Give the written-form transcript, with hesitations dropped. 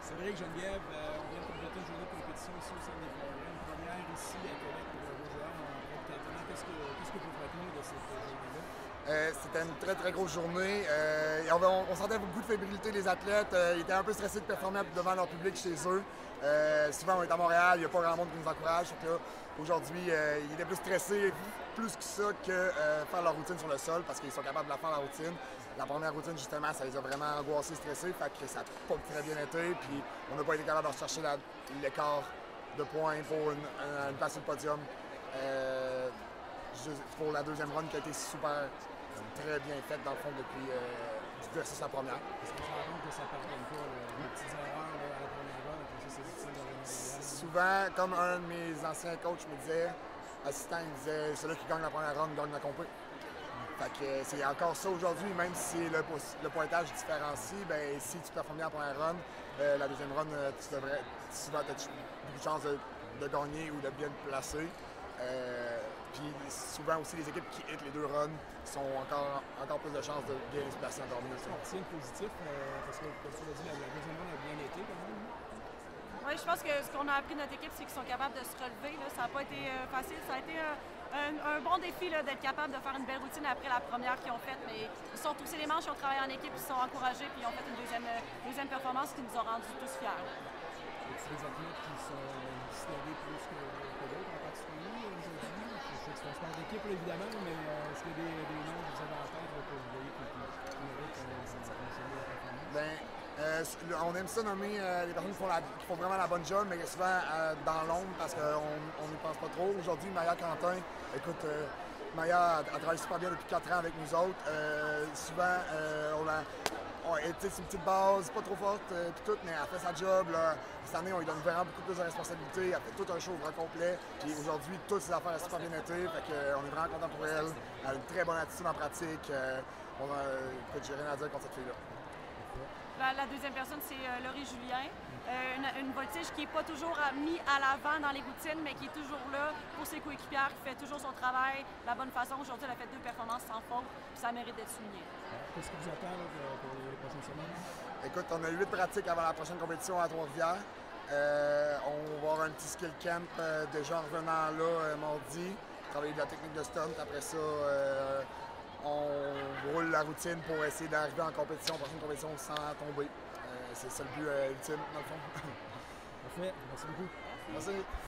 Cédric, Geneviève, on vient de compléter une journée de compétition ici au Centre des Congrès, une première ici à Québec pour vos joueurs en près de 4 ans. Qu'est-ce que vous retenez de cette journée-là? C'était une très grosse journée. On sentait beaucoup de fébrilité des athlètes. Ils étaient un peu stressés de performer devant leur public chez eux. Souvent, on est à Montréal, il n'y a pas grand monde qui nous encourage. Aujourd'hui, ils étaient plus stressés, plus que ça, que faire leur routine sur le sol parce qu'ils sont capables de la faire, la routine. La première routine, justement, ça les a vraiment angoissés, stressés. Fait que ça n'a pas très bien été. Puis on n'a pas été capable de rechercher l'écart de points pour une place sur le podium. Pour la deuxième run qui a été très bien faite dans le fond depuis versus la première. Est-ce qu'on se rend compte que ça ne pardonne pas les petites erreurs à la première run, après ça c'est difficile de revenir? Souvent, comme un de mes anciens coachs me disait, assistant, il disait celui qui gagne la première run gagne la compé. Fait que c'est encore ça aujourd'hui, même si le pointage différencie, ben si tu performes bien la première run, la deuxième run, tu devrais souvent avoir beaucoup de chances de gagner ou de bien te placer. Puis souvent aussi les équipes qui hit les deux runs sont encore plus de chances de bien se placer en dormir. On retient le positif parce que, comme tu l'as dit, la deuxième run a bien été quand même. Oui, je pense que ce qu'on a appris de notre équipe, c'est qu'ils sont capables de se relever. Là. Ça n'a pas été facile. Ça a été un bon défi d'être capable de faire une belle routine après la première qu'ils ont faite. Mais ils sont tous les manches, ils ont travaillé en équipe, ils se sont encouragés, puis ils ont fait une deuxième performance qui nous a rendus tous fiers. Y a-t-il des athlètes qui sont distingués plus que d'autres en particulier aujourd'hui? Je sais que c'est un sport d'équipe évidemment, mais est-ce qu'il y a des noms que vous avez en tête que vous voyez qui méritent d'enchaîner la performance? On aime ça nommer les personnes qui font vraiment la bonne job, mais souvent dans l'ombre parce qu'on n'y pense pas trop. Aujourd'hui, Maya Quentin, écoute, Maya a travaillé super bien depuis 4 ans avec nous autres. Souvent, c'est une petite base, pas trop forte, puis tout, mais elle fait sa job. Là. Cette année, on lui donne vraiment beaucoup plus de responsabilités. Elle fait tout un show au grand complet. Puis aujourd'hui, toutes ses affaires ont super bien été. Fait qu'on est vraiment content pour elle. Elle a une très bonne attitude en pratique. J'ai rien à dire contre cette fille-là. La deuxième personne, c'est Laurie Julien. Une voltige qui n'est pas toujours mise à l'avant dans les routines, mais qui est toujours là pour ses coéquipières, qui fait toujours son travail de la bonne façon. Aujourd'hui, elle a fait 2 performances sans faute, puis ça mérite d'être souligné. Qu'est-ce qui vous attend pour les prochaines semaines? Écoute, on a 8 pratiques avant la prochaine compétition à Trois-Rivières. On va avoir un petit skill camp déjà en revenant là mardi, travailler de la technique de stunt. Après ça, on roule la routine pour essayer d'arriver en compétition, prochaine compétition sans tomber. C'est ça le but ultime, dans le fond. Parfait, merci beaucoup. Merci.